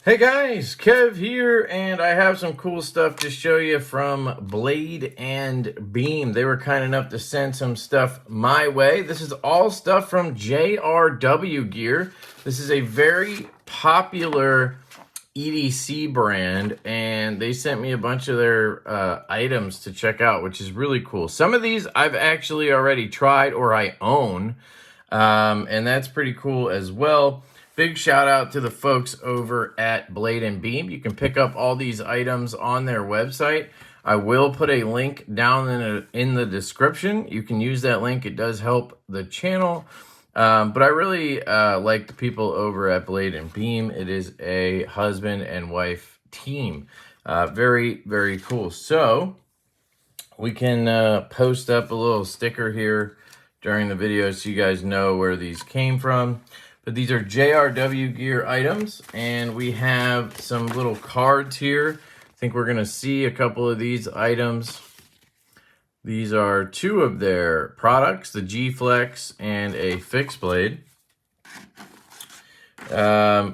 Hey guys, Kev here, and I have some cool stuff to show you from Blade and Beam. They were kind enough to send some stuff my way. This is all stuff from JRW Gear. This is a very popular EDC brand, and they sent me a bunch of their items to check out, which is really cool. Some of these I've actually already tried or I own, and that's pretty cool as well. Big shout out to the folks over at Blade and Beam. You can pick up all these items on their website. I will put a link down in the description. You can use that link. It does help the channel. But I really like the people over at Blade and Beam. It is a husband and wife team. Very, very cool. So we can post up a little sticker here during the video so you guys know where these came from. But these are JRW Gear Items, and we have some little cards here. I think we're going to see a couple of these items. These are two of their products, the G-Flex and a fixed blade. I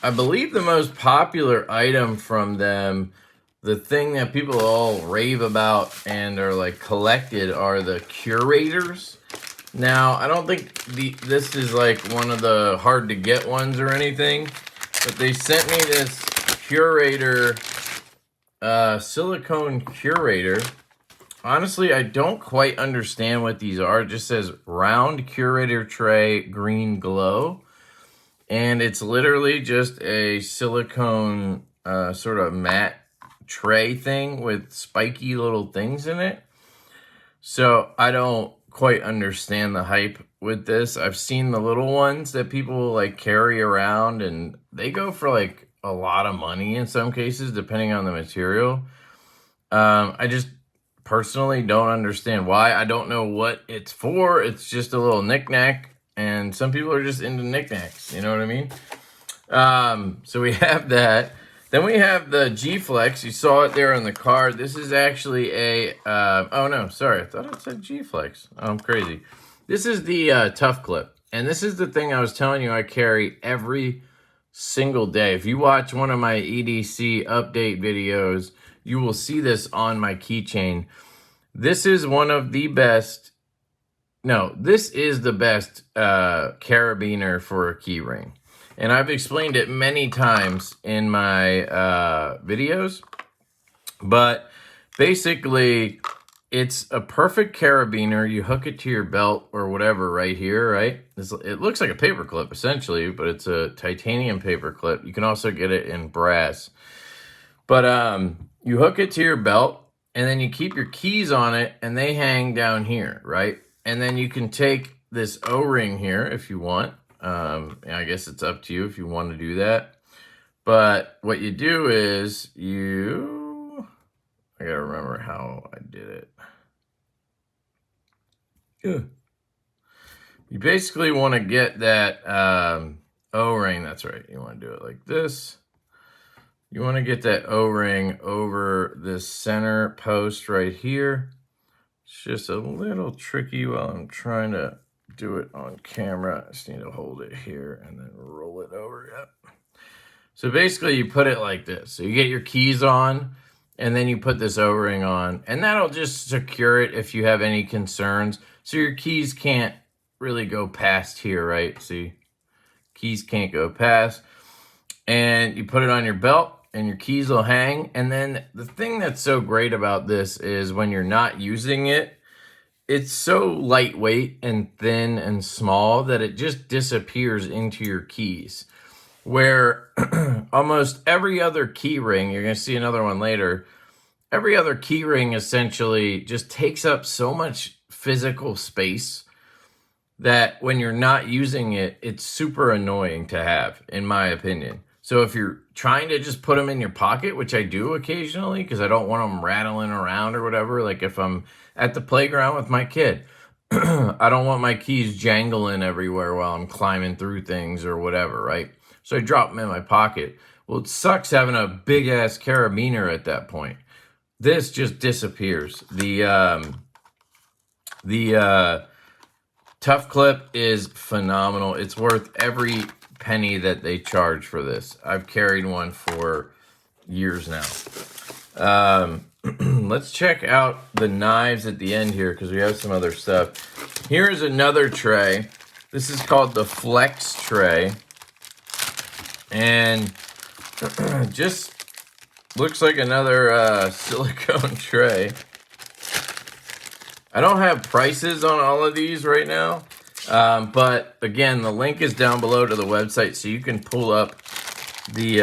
believe the most popular item from them, the thing that people all rave about and are like collected, are the curators. Now, I don't think this is like one of the hard to get ones or anything, but they sent me this curator, silicone curator. Honestly, I don't quite understand what these are. It just says round curator tray, green glow. And it's literally just a silicone sort of matte tray thing with spiky little things in it. So I don't quite understand the hype with this. I've seen the little ones that people like carry around, and they go for like a lot of money in some cases, depending on the material. I just personally don't understand why. I don't know what it's for. It's just a little knickknack, and some people are just into knickknacks. You know what I mean? So we have that. Then we have the G-Flex. You saw it there on the card. This is actually a, oh no, sorry. I thought it said G-Flex. Oh, I'm crazy. This is the Tough Clip. And this is the thing I was telling you I carry every single day. If you watch one of my EDC update videos, you will see this on my keychain. This is one of the best, no, this is the best carabiner for a key ring. And I've explained it many times in my videos. But basically, it's a perfect carabiner. You hook it to your belt or whatever right here, right? It looks like a paper clip, essentially, but it's a titanium paper clip. You can also get it in brass. But you hook it to your belt, and then you keep your keys on it, and they hang down here, right? And then you can take this O-ring here if you want. I guess it's up to you if you want to do that. But what you do is I gotta remember how I did it. Yeah. You basically want to get that O-ring. That's right. You want to do it like this. You want to get that O-ring over this center post right here. It's just a little tricky while I'm trying to do it on camera. I just need to hold it here and then roll it over. Yep. So basically you put it like this. So you get your keys on, and then you put this O-ring on, and that'll just secure it if you have any concerns. So your keys can't really go past here, right? See, keys can't go past. And you put it on your belt, and your keys will hang. And then the thing that's so great about this is when you're not using it, it's so lightweight and thin and small that it just disappears into your keys. Where almost every other key ring, you're going to see another one later, every other key ring essentially just takes up so much physical space that when you're not using it, it's super annoying to have, in my opinion. So if you're trying to just put them in your pocket, which I do occasionally because I don't want them rattling around or whatever, like if I'm at the playground with my kid, I don't want my keys jangling everywhere while I'm climbing through things or whatever, right? So I drop them in my pocket. Well, it sucks having a big-ass carabiner at that point. This just disappears. The Tough Clip is phenomenal. It's worth every penny that they charge for this. I've carried one for years now. Let's check out the knives at the end here because we have some other stuff. Here's another tray. This is called the Flex tray. And just looks like another silicone tray. I don't have prices on all of these right now. But again, the link is down below to the website, so you can pull up the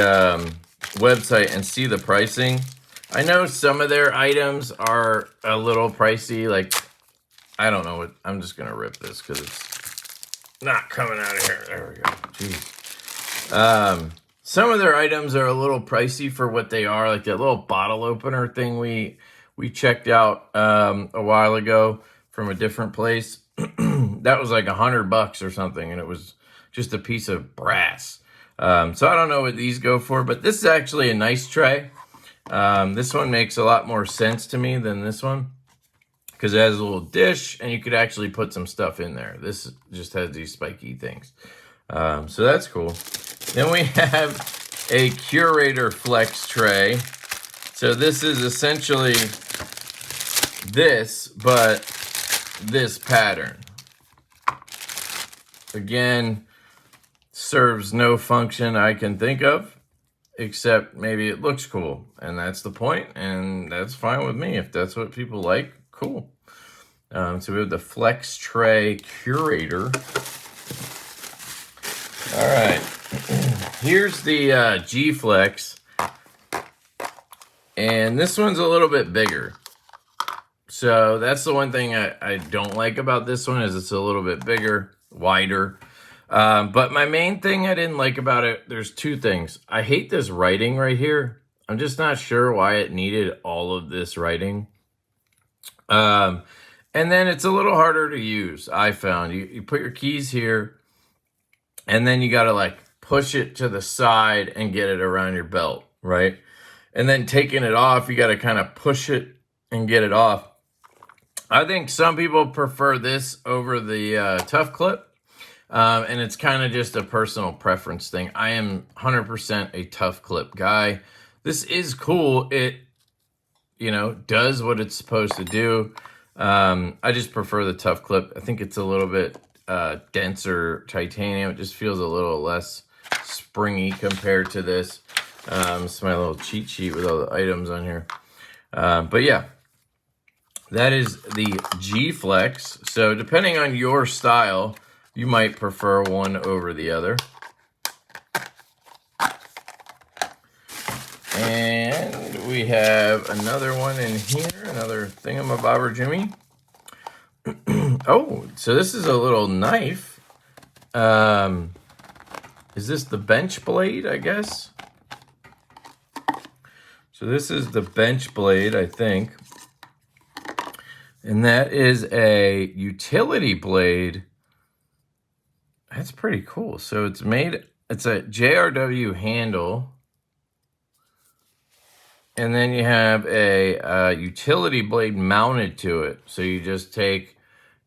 website and see the pricing. I know some of their items are a little pricey. Like, I don't know what, I'm just gonna rip this because it's not coming out of here. There we go. Jeez. Some of their items are a little pricey for what they are, like that little bottle opener thing we checked out a while ago from a different place. That was like $100 or something, and it was just a piece of brass. So I don't know what these go for, but this is actually a nice tray. This one makes a lot more sense to me than this one because it has a little dish, and you could actually put some stuff in there. This just has these spiky things. So that's cool. Then we have a Curator Flex tray. So this is essentially this, but this pattern. Again, serves no function I can think of, except maybe it looks cool, and that's the point, and that's fine with me. If that's what people like, cool. So we have the Flex Tray Curator. All right, here's the G Flex, and this one's a little bit bigger. So that's the one thing I don't like about this one is it's a little bit bigger, wider. But my main thing I didn't like about it, there's two things. I hate this writing right here. I'm just not sure why it needed all of this writing. And then it's a little harder to use, I found. You put your keys here, and then you got to like push it to the side and get it around your belt, right? And then taking it off, you got to kind of push it and get it off. I think some people prefer this over the Tough Clip. And it's kind of just a personal preference thing. I am 100% a Tough Clip guy. This is cool. It, does what it's supposed to do. I just prefer the Tough Clip. I think it's a little bit denser titanium. It just feels a little less springy compared to this. It's my little cheat sheet with all the items on here. But yeah, that is the G Flex. So depending on your style, you might prefer one over the other. And we have another one in here, another thingamabobber Jimmy. Oh, so this is a little knife. Is this the bench blade, I guess? So this is the bench blade, I think. And that is a utility blade. That's pretty cool. So it's a JRW handle. And then you have a utility blade mounted to it. So you just take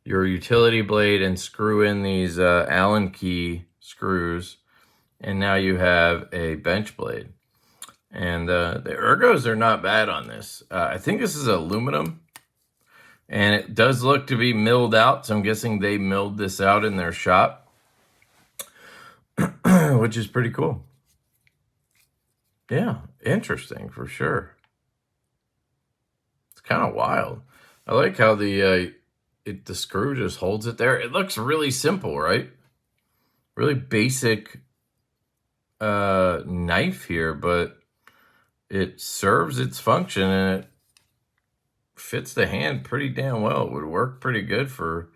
your utility blade and screw in these Allen key screws. And now you have a bench blade. And the ergos are not bad on this. I think this is aluminum. And it does look to be milled out. So I'm guessing they milled this out in their shop. Which is pretty cool. Yeah, interesting for sure. It's kind of wild. I like how the screw just holds it there. It looks really simple, right? Really basic knife here, but it serves its function and it fits the hand pretty damn well. It would work pretty good for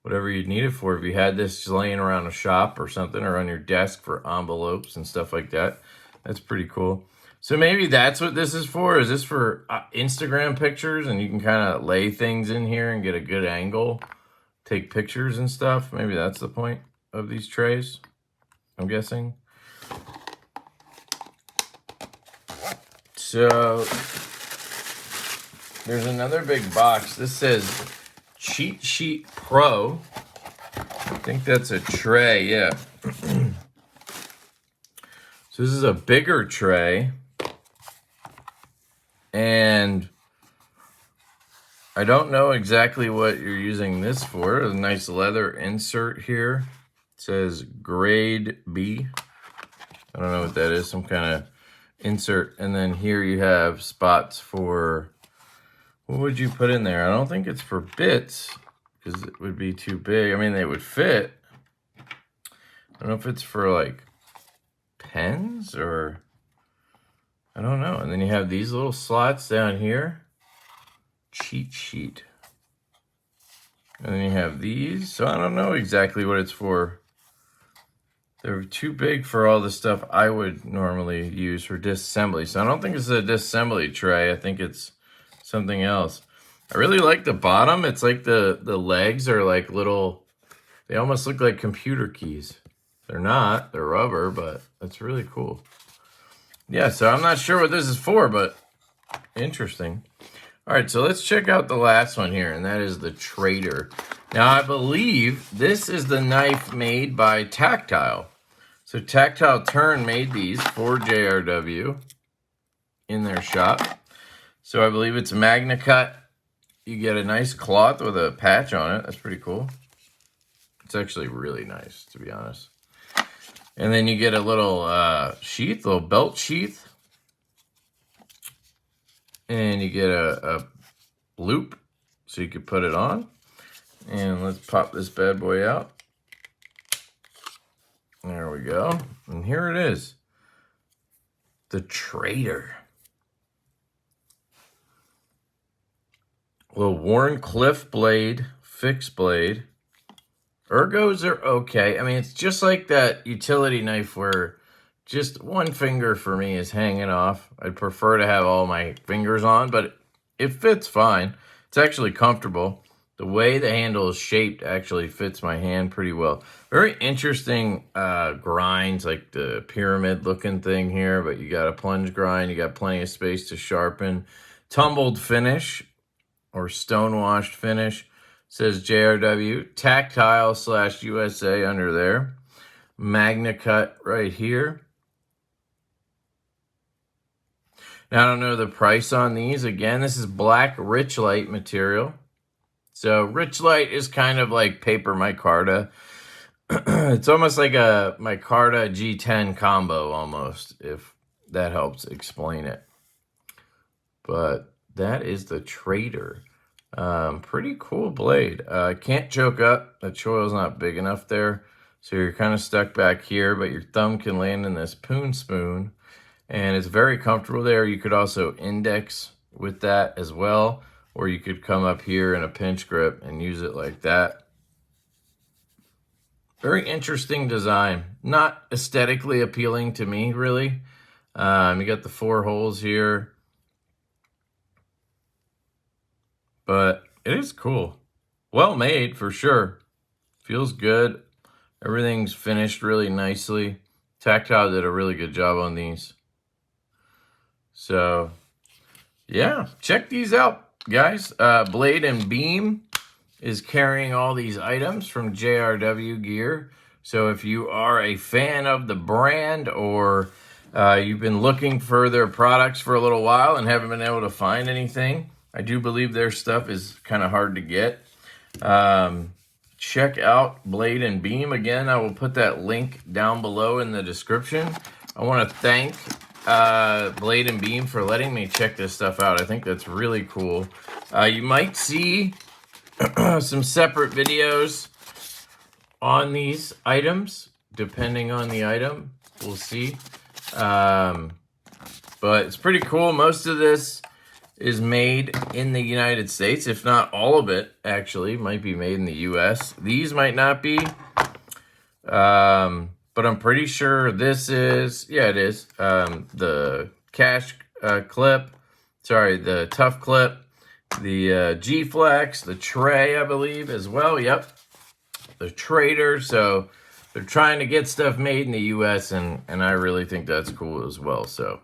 whatever you'd need it for. If you had this just laying around a shop or something, or on your desk for envelopes and stuff like that, that's pretty cool. So maybe that's what this is for. Is this for Instagram pictures, and you can kind of lay things in here and get a good angle, take pictures and stuff? Maybe that's the point of these trays, I'm guessing. So there's another big box. This says Cheat Sheet Pro. I think that's a tray, yeah. So this is a bigger tray. And I don't know exactly what you're using this for. A nice leather insert here. It says grade B. I don't know what that is, some kind of insert. And then here you have spots for, what would you put in there? I don't think it's for bits because it would be too big. I mean, they would fit. I don't know if it's for like pens or, I don't know. And then you have these little slots down here. Cheat sheet. And then you have these. So I don't know exactly what it's for. They're too big for all the stuff I would normally use for disassembly. So I don't think it's a disassembly tray. I think it's something else. I really like the bottom. It's like the legs are like little, they almost look like computer keys. They're not, they're rubber, but it's really cool. Yeah, so I'm not sure what this is for, but interesting. All right, so let's check out the last one here, and that is the Trader. Now, I believe this is the knife made by Tactile. So Tactile Turn made these for JRW in their shop. So I believe it's Magna Cut. You get a nice cloth with a patch on it. That's pretty cool. It's actually really nice, to be honest. And then you get a little sheath, little belt sheath. And you get a loop so you can put it on. And let's pop this bad boy out. There we go. And here it is. The Trader. Little Warren Cliff blade, fixed blade. Ergos are okay. I mean, it's just like that utility knife where just one finger for me is hanging off. I'd prefer to have all my fingers on, but it fits fine. It's actually comfortable. The way the handle is shaped actually fits my hand pretty well. Very interesting grinds, like the pyramid looking thing here, but you got a plunge grind. You got plenty of space to sharpen. Tumbled finish or stonewashed finish. Says JRW. Tactile / USA under there. Magna Cut right here. Now, I don't know the price on these. Again, this is black Richlite material. So Richlite is kind of like paper micarta. It's almost like a micarta G10 combo almost, if that helps explain it. But that is the Trader. Pretty cool blade. Can't choke up. The choil's not big enough there. So you're kind of stuck back here, but your thumb can land in this poon spoon. And it's very comfortable there. You could also index with that as well. Or you could come up here in a pinch grip and use it like that. Very interesting design. Not aesthetically appealing to me, really. You got the 4 holes here. But it is cool. Well made, for sure. Feels good. Everything's finished really nicely. Tactile did a really good job on these. So, yeah, check these out, guys. Blade and Beam is carrying all these items from JRW Gear. So if you are a fan of the brand or you've been looking for their products for a little while and haven't been able to find anything, I do believe their stuff is kind of hard to get. Check out Blade and Beam. Again, I will put that link down below in the description. I want to thank Blade and Beam for letting me check this stuff out. I think that's really cool. You might see some separate videos on these items, depending on the item. We'll see. But it's pretty cool. Most of this is made in the United States, if not all of it, actually, might be made in the US. These might not be, but I'm pretty sure this is, yeah, it is, the cash clip, sorry, the tough clip, the G-Flex, the tray, I believe, as well, yep, the Trader. So they're trying to get stuff made in the US, and I really think that's cool as well, so.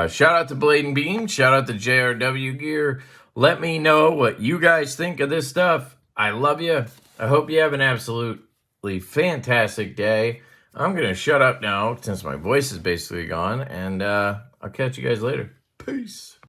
Shout out to Blade and Beam. Shout out to JRW Gear. Let me know what you guys think of this stuff. I love you. I hope you have an absolutely fantastic day. I'm going to shut up now since my voice is basically gone, and I'll catch you guys later. Peace.